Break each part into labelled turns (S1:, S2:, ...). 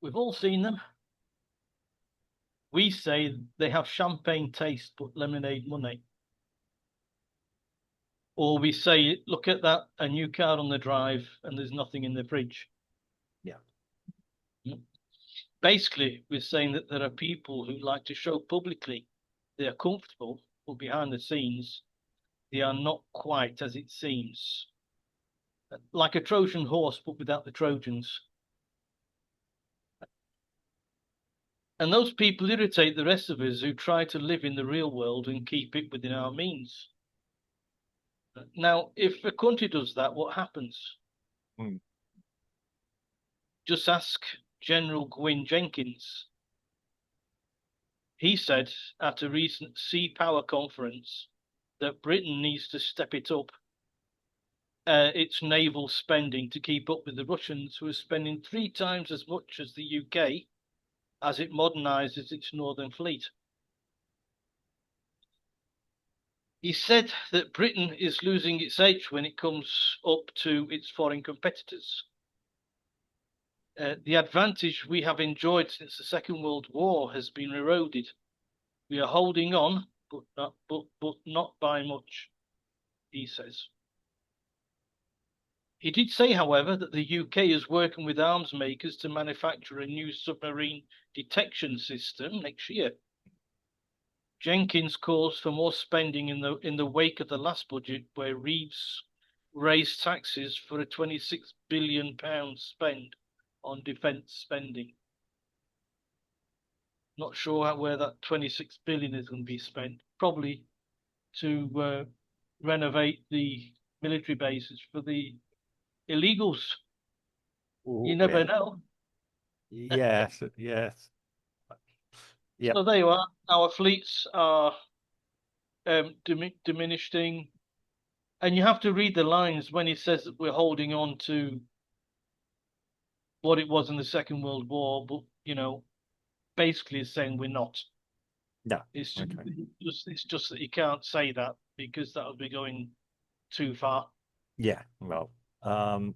S1: We've all seen them. We say they have champagne taste but lemonade money. Or we say, look at that, a new car on the drive and there's nothing in the fridge.
S2: Yeah.
S1: Basically, we're saying that there are people who like to show publicly they are comfortable, but behind the scenes, they are not quite as it seems. Like a Trojan horse, but without the Trojans. And those people irritate the rest of us who try to live in the real world and keep it within our means. Now, if a country does that, what happens?
S2: Mm.
S1: Just ask General Gwyn Jenkins. He said at a recent Sea Power conference that Britain needs to step it up its naval spending to keep up with the Russians, who are spending 3 times as much as the UK as it modernizes its northern fleet. He said that Britain is losing its edge when it comes up to its foreign competitors. The advantage we have enjoyed since the Second World War has been eroded. We are holding on, but not by much, he says. He did say, however, that the UK is working with arms makers to manufacture a new submarine detection system next year. Jenkins calls for more spending in the wake of the last budget, where Reeves raised taxes for a £26 billion spend on defence spending. Not sure where that 26 billion is going to be spent. Probably to renovate the military bases for the illegals.
S2: Ooh,
S1: You never
S2: yeah.
S1: know.
S2: Yes, yes. Yep.
S1: So there you are. Our fleets are diminishing, and you have to read the lines when he says that we're holding on to what it was in the Second World War, but basically it's saying we're not.
S2: No.
S1: It's
S2: Okay.
S1: just that you can't say that because that would be going too far.
S2: Yeah. Well, um,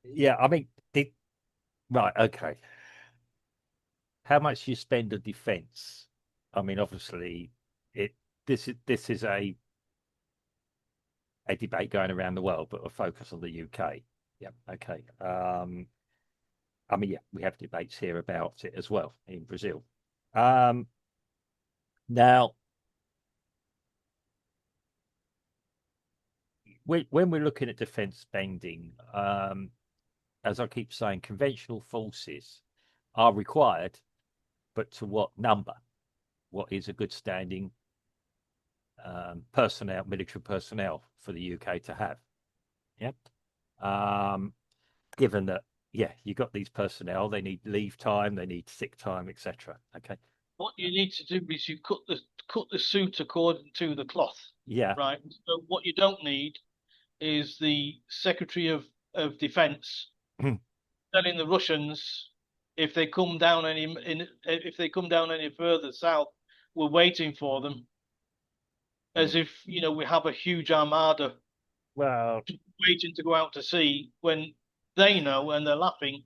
S2: yeah, I mean, right, okay. How much you spend on defense? I mean, obviously, it this is a debate going around the world, but a focus on the UK. Yeah, okay. I mean, yeah, we have debates here about it as well in Brazil. Um, Now, when we're looking at defense spending, as I keep saying, conventional forces are required, but to what number? What is a good standing personnel, military personnel for the UK to have? Yep. Given that, yeah, you got these personnel, they need leave time, they need sick time, etc. Okay.
S1: What you need to do is you cut the suit according to the cloth,
S2: Yeah.
S1: right? So what you don't need is the Secretary of Defense telling the Russians if they come down if they come down any further south, we're waiting for them, as if we have a huge armada
S2: Well,
S1: waiting to go out to sea when they know and they're laughing.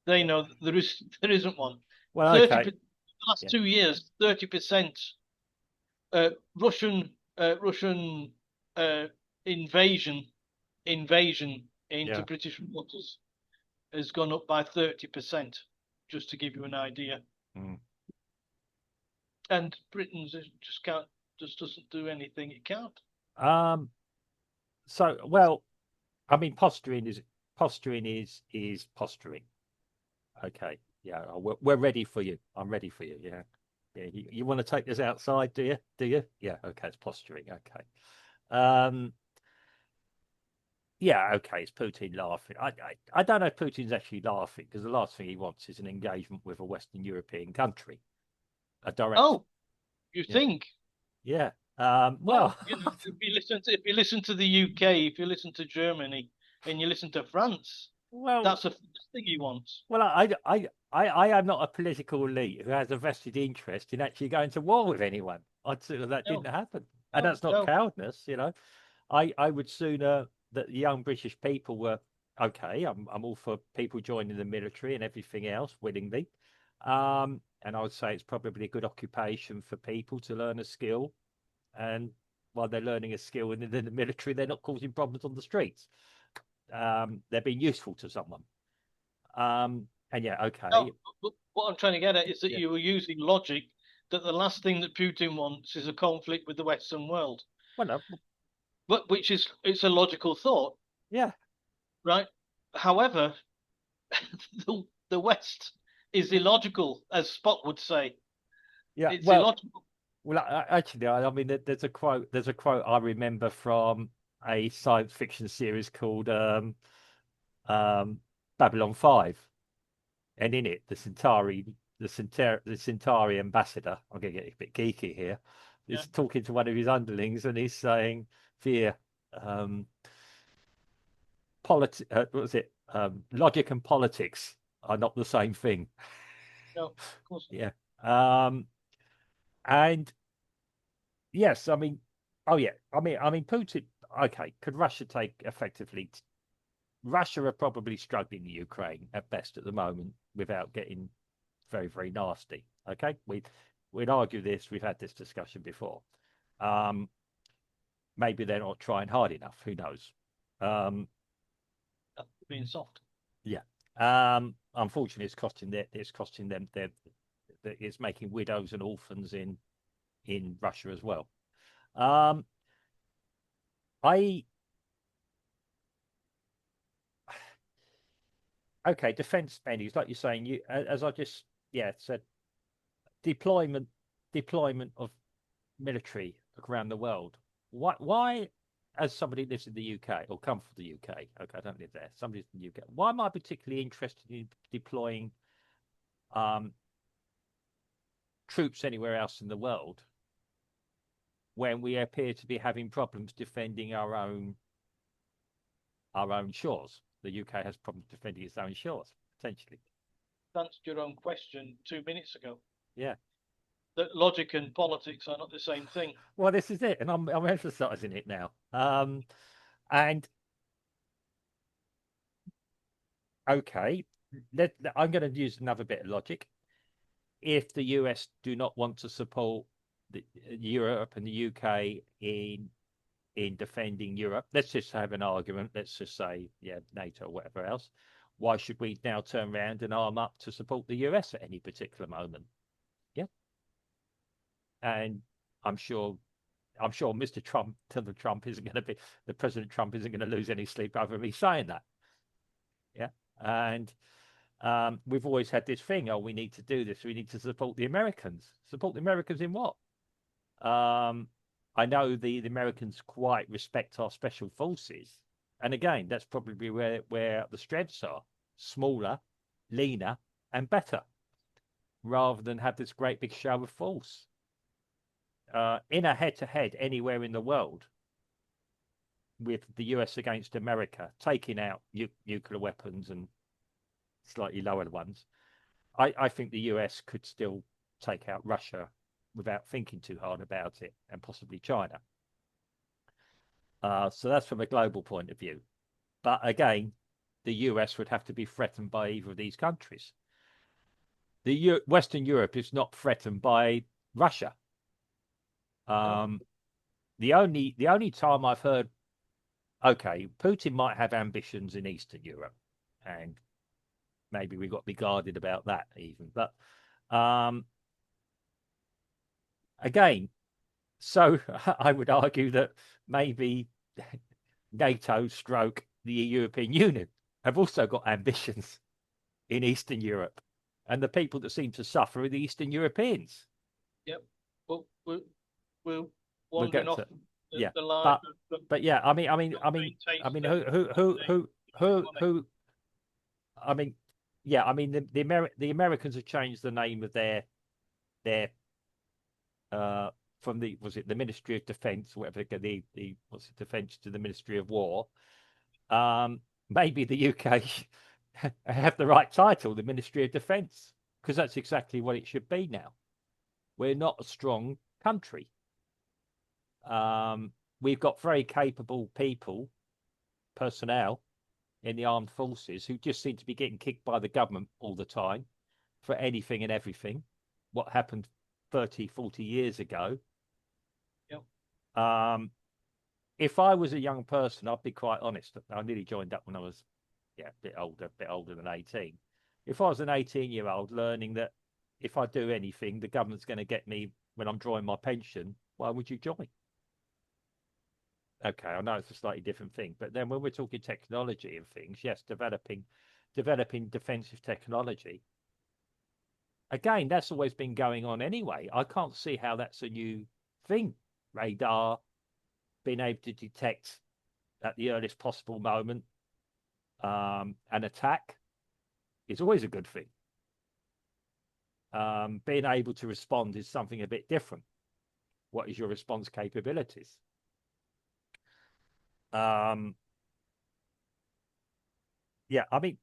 S1: They know there isn't one.
S2: well,
S1: 30
S2: okay.
S1: the last
S2: Yeah.
S1: 2 years, 30% Russian uh, invasion into
S2: Yeah.
S1: British waters has gone up by 30%, just to give you an idea.
S2: Mm.
S1: And Britain just doesn't do anything it can't.
S2: Um, so, well, I mean, posturing is posturing. Okay. Yeah, we're ready for you. I'm ready for you. Yeah. Yeah. You want to take this outside, do you? Do you? Yeah. Okay. It's posturing. Okay. Um, yeah. Okay. It's Putin laughing. I don't know if Putin's actually laughing, because the last thing he wants is an engagement with a Western European country. A direct.
S1: Oh, you
S2: Yeah.
S1: think?
S2: Yeah.
S1: Well,
S2: Well,
S1: if you listen to the UK, if you listen to Germany, and you listen to France,
S2: well,
S1: that's the first thing he wants.
S2: well, I am not a political elite who has a vested interest in actually going to war with anyone. I'd sooner that didn't
S1: No,
S2: happen. And
S1: no,
S2: that's not
S1: no.
S2: cowardness. I would sooner that the young British people were okay, I'm all for people joining the military and everything else willingly. And I would say it's probably a good occupation for people to learn a skill. And while they're learning a skill in the military, they're not causing problems on the streets. They're being useful to someone. And yeah, okay.
S1: No, but what I'm trying to get at is that
S2: Yeah.
S1: you were using logic that the last thing that Putin wants is a conflict with the Western world,
S2: Well, no,
S1: but which is it's a logical thought,
S2: yeah.
S1: right? However, the West is illogical, as Spock would say.
S2: Yeah.
S1: It's
S2: Well,
S1: illogical.
S2: actually, I mean, there's a quote. There's a quote I remember from a science fiction series called um, Babylon 5, and in it, the Centauri ambassador. I'm going to get a bit geeky here.
S1: Yeah,
S2: Is talking to one of his underlings, and he's saying, "Fear, what was it? Logic and politics are not the same thing."
S1: no, of course
S2: Yeah. Um, and yes, I mean, oh yeah, I mean, Putin. Okay, could Russia take effectively? Russia are probably struggling in Ukraine at best at the moment without getting very, very nasty. Okay, we'd argue this. We've had this discussion before. Um, maybe they're not trying hard enough. Who knows? Um,
S1: not. Being soft.
S2: yeah. Unfortunately, it's costing them it's making widows and orphans in Russia as well. Um, I okay, defense spending is like you're saying. You as I just said, deployment deployment of military around the world. Why, as somebody who lives in the UK or come from the UK, okay, I don't live there, somebody's in the UK, why am I particularly interested in deploying um, troops anywhere else in the world when we appear to be having problems defending our own shores? The UK has problems defending its own shores, potentially.
S1: Answered your own question 2 minutes ago.
S2: Yeah.
S1: That logic and politics are not the same thing.
S2: Well, this is it, and I'm emphasising it now. And okay, I'm going to use another bit of logic. If the US do not want to support Europe and the UK in defending Europe, let's just have an argument. Let's just say, yeah, NATO or whatever else. Why should we now turn around and arm up to support the US at any particular moment? Yeah, and I'm sure Mr. Trump, Donald Trump, isn't going to be the President Trump isn't going to lose any sleep over me saying that. Yeah, and we've always had this thing. Oh, we need to do this. We need to support the Americans. Support the Americans in what? I know the Americans quite respect our special forces, and again, that's probably where the strengths are: smaller, leaner, and better, rather than have this great big show of force. In a head-to-head anywhere in the world, with the US against America, taking out nuclear weapons and slightly lower ones, I think the US could still take out Russia without thinking too hard about it, and possibly China. So that's from a global point of view. But again, the US would have to be threatened by either of these countries. Western Europe is not threatened by Russia.
S1: No,
S2: The only time I've heard, okay, Putin might have ambitions in Eastern Europe, and maybe we've got to be guarded about that even. But again, so I would argue that maybe NATO stroke the European Union have also got ambitions in Eastern Europe. And the people that seem to suffer are the Eastern Europeans.
S1: yep. Well, we're
S2: We'll
S1: wandering
S2: get
S1: off
S2: to, yeah.
S1: the line
S2: But but yeah, who I mean, yeah, I mean the Americans have changed the name of their from the Ministry of Defense, whatever the what's it, Defense to the Ministry of War. Maybe the UK have the right title, the Ministry of Defense, because that's exactly what it should be now. We're not a strong country. We've got very capable people, personnel, in the armed forces who just seem to be getting kicked by the government all the time for anything and everything. What happened 30, 40 years ago.
S1: Yep.
S2: If I was a young person, I'd be quite honest. I nearly joined up when I was, a bit older than 18. If I was an 18-year-old learning that if I do anything, the government's going to get me when I'm drawing my pension, why would you join? Okay, I know it's a slightly different thing, but then when we're talking technology and things, yes, developing defensive technology. Again, that's always been going on anyway. I can't see how that's a new thing. Radar, being able to detect at the earliest possible moment an attack is always a good thing. Being able to respond is something a bit different. What is your response capabilities? Yeah, I mean,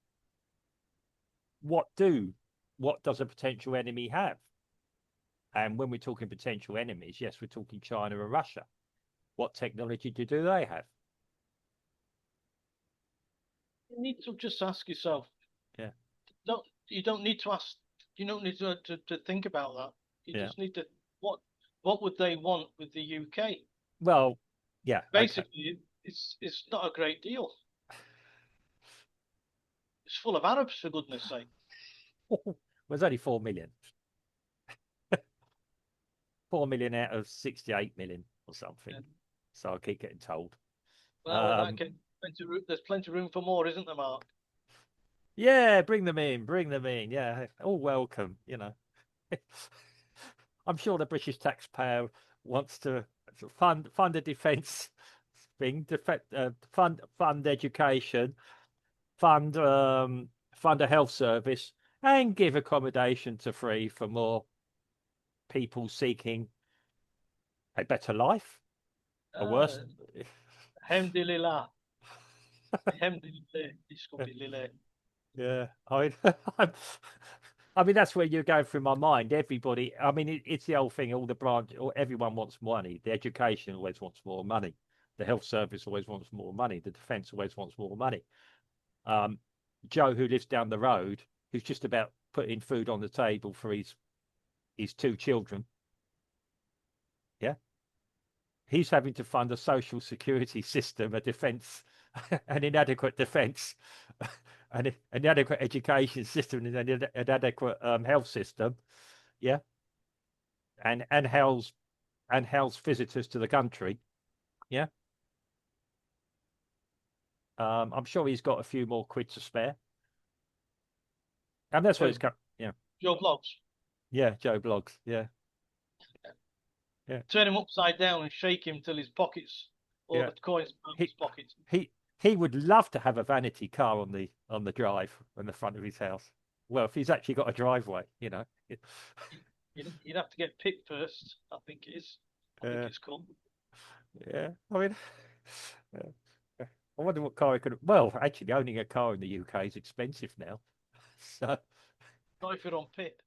S2: what does a potential enemy have? And when we're talking potential enemies, yes, we're talking China and Russia. What technology do they have?
S1: You need to just ask yourself.
S2: Yeah.
S1: You don't need to ask. You don't need to think about that. You
S2: Yeah.
S1: just need to what would they want with the UK?
S2: Well, yeah.
S1: Basically, okay. It's not a great deal. It's full of Arabs, for goodness sake.
S2: There's only 4 million. 4 million out of 68 million or something. Yeah. So I keep getting told.
S1: Well, there's plenty of room for more, isn't there, Mark?
S2: Yeah, bring them in, bring them in. Yeah, all welcome, you know. I'm sure the British taxpayer wants to fund a defence thing, fund education, fund a health service, and give accommodation to free for more people seeking a better life, a worse.
S1: Alhamdulillah. Alhamdulillah.
S2: Yeah, I mean, that's where you're going through my mind. Everybody, I mean, it's the old thing. All the branch, or everyone wants money. The education always wants more money. The health service always wants more money. The defence always wants more money. Joe, who lives down the road, who's just about putting food on the table for his two children. Yeah, he's having to fund a social security system, a defence, an inadequate defence, an inadequate education system, and an inadequate health system. Yeah, and house visitors to the country. Yeah, I'm sure he's got a few more quid to spare, and that's what it's got. Yeah,
S1: Joe Blogs.
S2: Yeah, Joe Blogs. Yeah.
S1: Yeah. Turn him upside down and shake him till his pockets, all the coins out his pockets.
S2: He would love to have a vanity car on the drive on the front of his house. Well, if he's actually got a driveway, you know.
S1: You'd have to get picked first, I think it is. I think it's called.
S2: Yeah, I mean, I wonder what car I could. Well, actually, owning a car in the UK is expensive now. So,
S1: not if you're on pit.